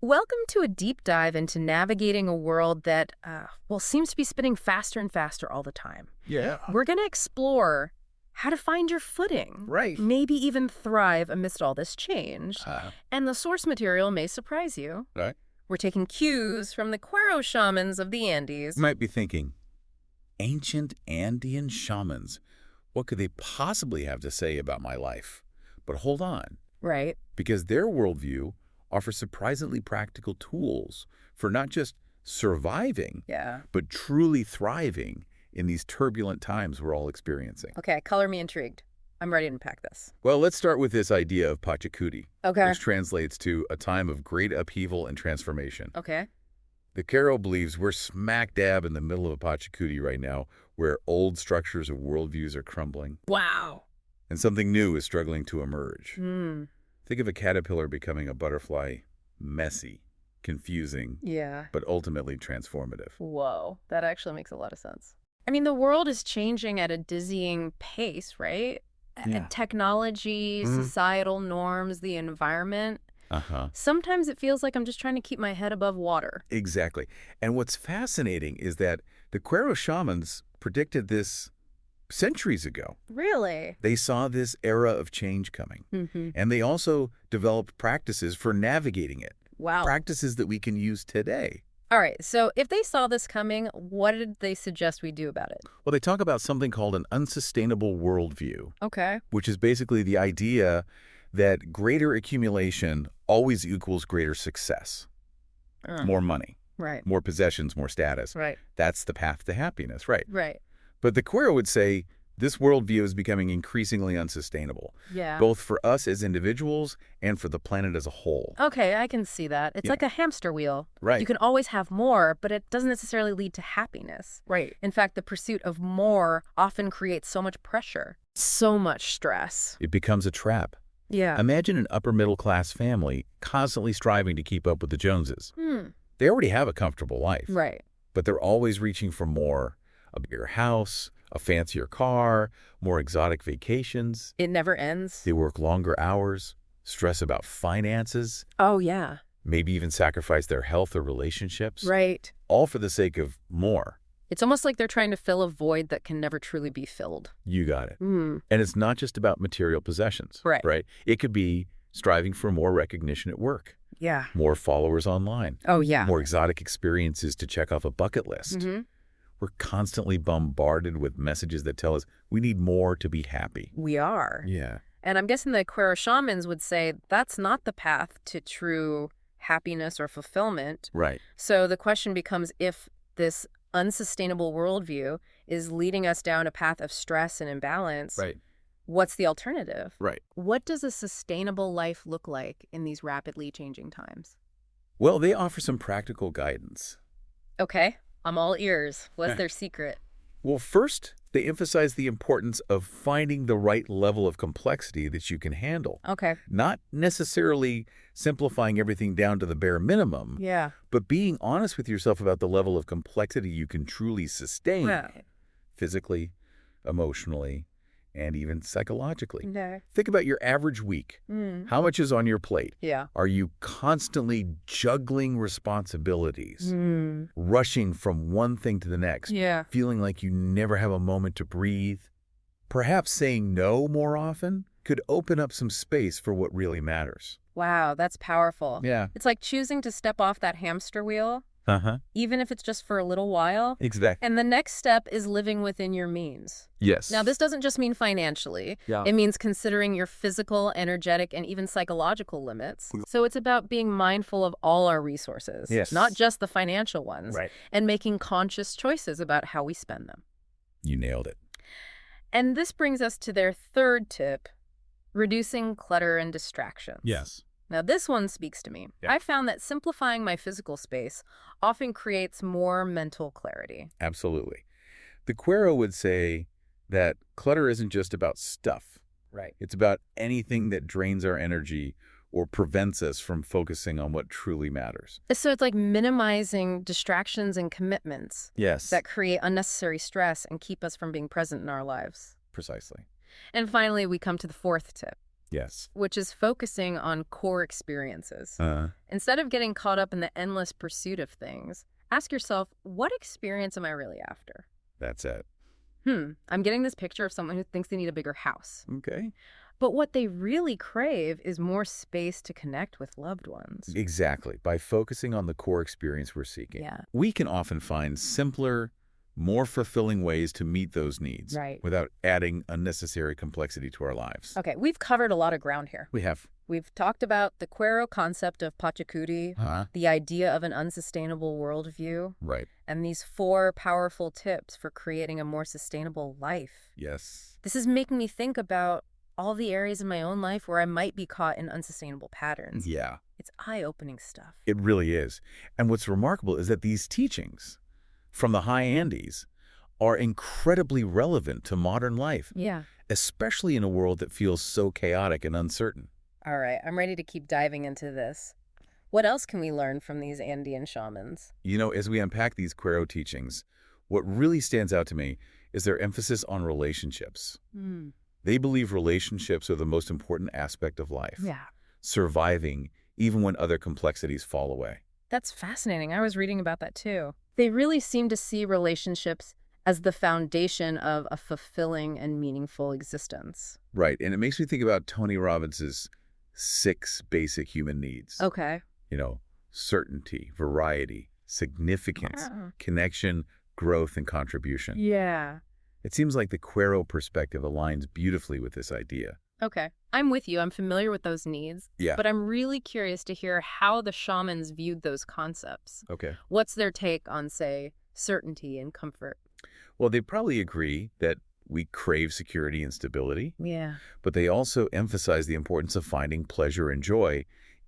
Welcome to a deep dive into navigating a world that, seems to be spinning faster and faster all the time. Yeah. We're going to explore how to find your footing, Right. maybe even thrive amidst all this change. Uh, And the source material may surprise you. right. We're taking cues from the Cuero shamans of the Andes. You might be thinking, ancient Andean shamans, what could they possibly have to say about my life? But hold on, Right. because their worldview offers surprisingly practical tools for not just surviving, Yeah. but truly thriving in these turbulent times we're all experiencing. Okay, color me intrigued. I'm ready to unpack this. Well, let's start with this idea of Pachakuti, Okay. which translates to a time of great upheaval and transformation. Okay. The Caro believes we're smack dab in the middle of a Pachakuti right now, where old structures of worldviews are crumbling Wow. and something new is struggling to emerge. Hmm. Think of a caterpillar becoming a butterfly, messy, confusing, Yeah. but ultimately transformative. Whoa, that actually makes a lot of sense. I mean, the world is changing at a dizzying pace, right? Yeah. Technology, Mhm. societal norms, the environment. Uh-huh. Sometimes it feels like I'm just trying to keep my head above water. Exactly. And what's fascinating is that the Cuero shamans predicted this centuries ago. Really? They saw this era of change coming. Mm-hmm. And they also developed practices for navigating it, Wow. practices that we can use today. All right, so if they saw this coming, what did they suggest we do about it? Well, they talk about something called an unsustainable worldview, Okay. which is basically the idea that greater accumulation always equals greater success. More money, Right. more possessions, more status. Right. That's the path to happiness, right? Right. But the Cuero would say this worldview is becoming increasingly unsustainable, Yeah. both for us as individuals and for the planet as a whole. Okay, I can see that. It's Yeah. like a hamster wheel. Right. You can always have more, but it doesn't necessarily lead to happiness. Right. In fact, the pursuit of more often creates so much pressure, so much stress. It becomes a trap. Yeah. Imagine an upper-middle-class family constantly striving to keep up with the Joneses. They already have a comfortable life, Right. but they're always reaching for more. A bigger house, a fancier car, more exotic vacations. It never ends. They work longer hours, stress about finances, Oh, yeah. maybe even sacrifice their health or relationships, Right. all for the sake of more. It's almost like they're trying to fill a void that can never truly be filled. You got it. Hmm. And it's not just about material possessions, Right. It could be striving for more recognition at work, Yeah. more followers online, Oh, yeah. more exotic experiences to check off a bucket list. Mm-hmm. We're constantly bombarded with messages that tell us we need more to be happy. We are. Yeah. And I'm guessing the Cuero shamans would say that's not the path to true happiness or fulfillment. Right. So the question becomes if this unsustainable worldview is leading us down a path of stress and imbalance, Right. what's the alternative? Right. What does a sustainable life look like in these rapidly changing times? Well, they offer some practical guidance. Okay, I'm all ears. What's their secret? Well, first, they emphasize the importance of finding the right level of complexity that you can handle. Okay. Not necessarily simplifying everything down to the bare minimum, Yeah. but being honest with yourself about the level of complexity you can truly sustain, physically, emotionally, and even psychologically. Okay. Think about your average week. How much is on your plate? Yeah. Are you constantly juggling responsibilities, rushing from one thing to the next, Yeah. feeling like you never have a moment to breathe? Perhaps saying no more often could open up some space for what really matters. Wow, that's powerful. Yeah. It's like choosing to step off that hamster wheel, Uh-huh. even if it's just for a little while. Exactly. And the next step is living within your means. Yes. Now, this doesn't just mean financially. Yeah. It means considering your physical, energetic, and even psychological limits. So it's about being mindful of all our resources, Yes. not just the financial ones, Right. and making conscious choices about how we spend them. You nailed it. And this brings us to their third tip, reducing clutter and distractions. Yes. Now, this one speaks to me. Yeah. I found that simplifying my physical space often creates more mental clarity. Absolutely. The Cuero would say that clutter isn't just about stuff. Right. It's about anything that drains our energy or prevents us from focusing on what truly matters. So it's like minimizing distractions and commitments Yes. that create unnecessary stress and keep us from being present in our lives. Precisely. And finally, we come to the fourth tip. Yes. which is focusing on core experiences. Uh, Instead of getting caught up in the endless pursuit of things, ask yourself, what experience am I really after? that's it. I'm getting this picture of someone who thinks they need a bigger house. Okay. But what they really crave is more space to connect with loved ones. Exactly. By focusing on the core experience we're seeking, Yeah. we can often find simpler, more fulfilling ways to meet those needs Right. without adding unnecessary complexity to our lives. Okay, we've covered a lot of ground here. We have. We've talked about the Quero concept of Pachakuti, the idea of an unsustainable worldview, Right. and these 4 powerful tips for creating a more sustainable life. Yes. This is making me think about all the areas in my own life where I might be caught in unsustainable patterns. Yeah. It's eye-opening stuff. It really is. And what's remarkable is that these teachings from the high Andes are incredibly relevant to modern life, Yeah. especially in a world that feels so chaotic and uncertain. All right, I'm ready to keep diving into this. What else can we learn from these Andean shamans? You know, as we unpack these Quero teachings, what really stands out to me is their emphasis on relationships. They believe relationships are the most important aspect of life, Yeah. surviving even when other complexities fall away. That's fascinating. I was reading about that too. They really seem to see relationships as the foundation of a fulfilling and meaningful existence. Right, and it makes me think about Tony Robbins' 6 basic human needs. Okay. You know, certainty, variety, significance, Ah. connection, growth, and contribution. Yeah. It seems like the Quero perspective aligns beautifully with this idea. Okay. I'm with you. I'm familiar with those needs. Yeah. But I'm really curious to hear how the shamans viewed those concepts. Okay. What's their take on, say, certainty and comfort? Well, they probably agree that we crave security and stability, Yeah. but they also emphasize the importance of finding pleasure and joy,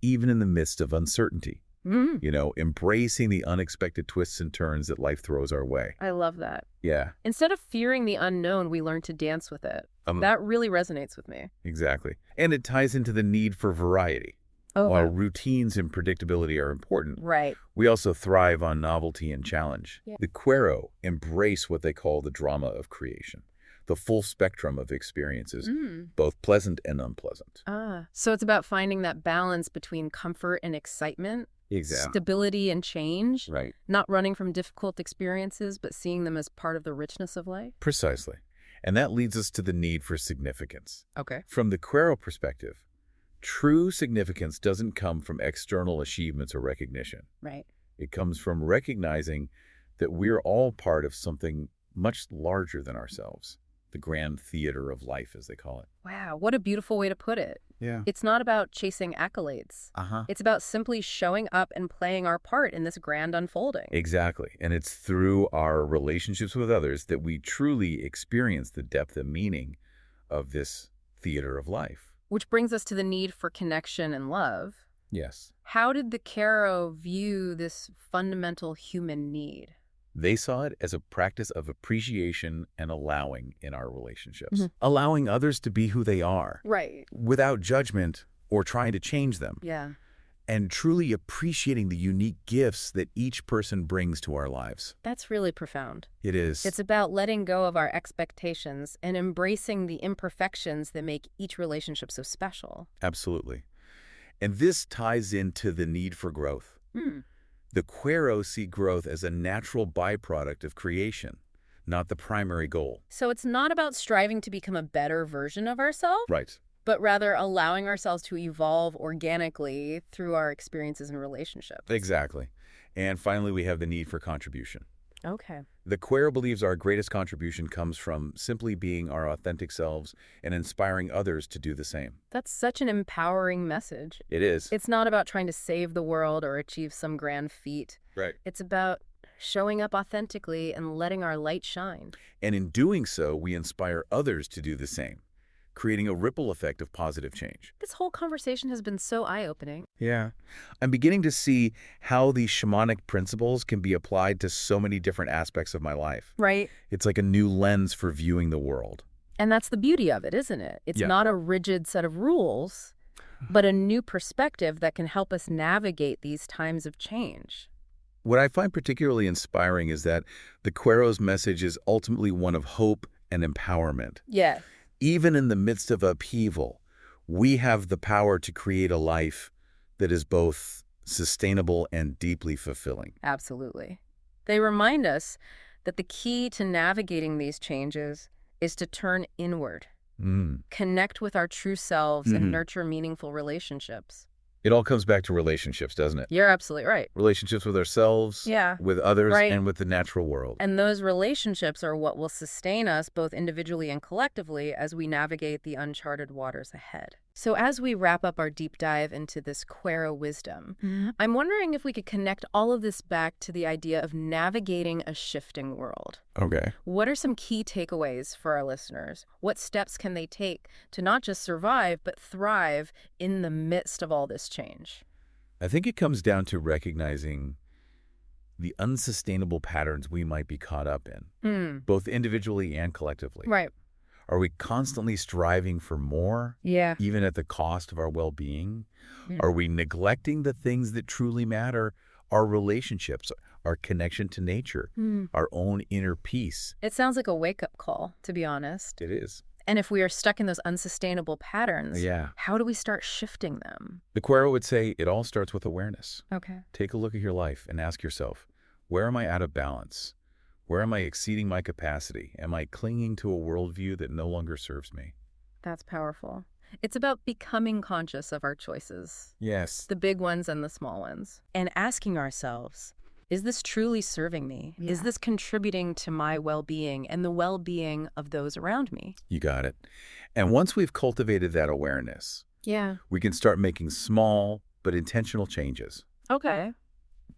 even in the midst of uncertainty. You know, embracing the unexpected twists and turns that life throws our way. I love that. Yeah. Instead of fearing the unknown, we learn to dance with it. That really resonates with me. Exactly. And it ties into the need for variety. While routines and predictability are important, Right. we also thrive on novelty and challenge. Yeah. The Quero embrace what they call the drama of creation, the full spectrum of experiences, both pleasant and unpleasant. So it's about finding that balance between comfort and excitement, Exactly. stability and change, Right. not running from difficult experiences, but seeing them as part of the richness of life. Precisely. And that leads us to the need for significance. Okay. From the Quero perspective, true significance doesn't come from external achievements or recognition. Right. It comes from recognizing that we're all part of something much larger than ourselves, the grand theater of life, as they call it. Wow, what a beautiful way to put it. Yeah. It's not about chasing accolades. It's about simply showing up and playing our part in this grand unfolding. Exactly. And it's through our relationships with others that we truly experience the depth and meaning of this theater of life. Which brings us to the need for connection and love. Yes. How did the Quero view this fundamental human need? They saw it as a practice of appreciation and allowing in our relationships. Allowing others to be who they are. Right. Without judgment or trying to change them. Yeah. And truly appreciating the unique gifts that each person brings to our lives. That's really profound. It is. It's about letting go of our expectations and embracing the imperfections that make each relationship so special. Absolutely. And this ties into the need for growth. The Quero see growth as a natural byproduct of creation, not the primary goal. So it's not about striving to become a better version of ourselves, Right. but rather allowing ourselves to evolve organically through our experiences and relationships. Exactly. And finally, we have the need for contribution. Okay. The Quero believes our greatest contribution comes from simply being our authentic selves and inspiring others to do the same. That's such an empowering message. It is. It's not about trying to save the world or achieve some grand feat. Right. It's about showing up authentically and letting our light shine. And in doing so, we inspire others to do the same, creating a ripple effect of positive change. This whole conversation has been so eye-opening. Yeah. I'm beginning to see how these shamanic principles can be applied to so many different aspects of my life. Right. It's like a new lens for viewing the world. And that's the beauty of it, isn't it? It's Yeah. not a rigid set of rules, but a new perspective that can help us navigate these times of change. What I find particularly inspiring is that the Quero's message is ultimately one of hope and empowerment. Yeah. Even in the midst of upheaval, We have the power to create a life that is both sustainable and deeply fulfilling. Absolutely. They remind us that the key to navigating these changes is to turn inward, Mm. connect with our true selves, and nurture meaningful relationships. It all comes back to relationships, doesn't it? You're absolutely right. Relationships with ourselves, Yeah, with others, right. and with the natural world. And those relationships are what will sustain us both individually and collectively as we navigate the uncharted waters ahead. So as we wrap up our deep dive into this Quero wisdom, I'm wondering if we could connect all of this back to the idea of navigating a shifting world. Okay. What are some key takeaways for our listeners? What steps can they take to not just survive, but thrive in the midst of all this change? I think it comes down to recognizing the unsustainable patterns we might be caught up in, both individually and collectively. Right. Are we constantly striving for more, Yeah. even at the cost of our well-being? Are we neglecting the things that truly matter, our relationships, our connection to nature, our own inner peace? It sounds like a wake-up call, to be honest. It is. And if we are stuck in those unsustainable patterns, Yeah. how do we start shifting them? The Quero would say it all starts with awareness. Okay. Take a look at your life and ask yourself, where am I out of balance? Where am I exceeding my capacity? Am I clinging to a worldview that no longer serves me? That's powerful. It's about becoming conscious of our choices, Yes. the big ones and the small ones, and asking ourselves, is this truly serving me? Yeah. Is this contributing to my well-being and the well-being of those around me? You got it. And once we've cultivated that awareness, Yeah. we can start making small but intentional changes. Okay.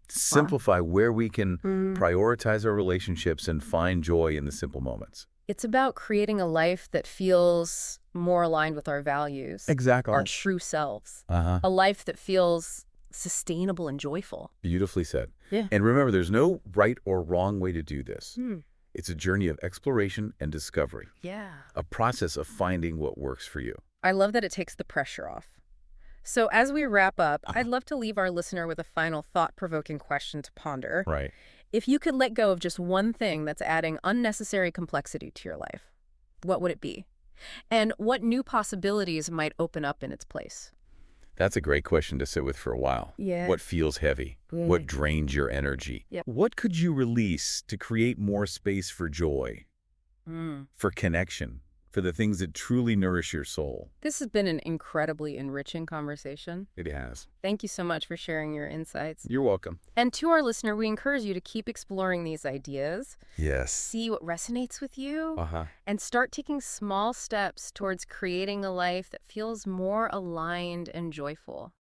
Simplify where we can prioritize our relationships and find joy in the simple moments. It's about creating a life that feels more aligned with our values, Exactly. our true selves, Uh-huh. a life that feels sustainable and joyful. Beautifully said. Yeah. And remember, there's no right or wrong way to do this. It's a journey of exploration and discovery, Yeah. a process of finding what works for you. I love that it takes the pressure off. So as we wrap up, I'd love to leave our listener with a final thought-provoking question to ponder. Right. If you could let go of just one thing that's adding unnecessary complexity to your life, what would it be? And what new possibilities might open up in its place? That's a great question to sit with for a while. Yeah. What feels heavy? What drains your energy? Yep. What could you release to create more space for joy, for connection, for the things that truly nourish your soul? This has been an incredibly enriching conversation. It has. Thank you so much for sharing your insights. You're welcome. And to our listener, we encourage you to keep exploring these ideas, Yes. see what resonates with you, Uh-huh. and start taking small steps towards creating a life that feels more aligned and joyful.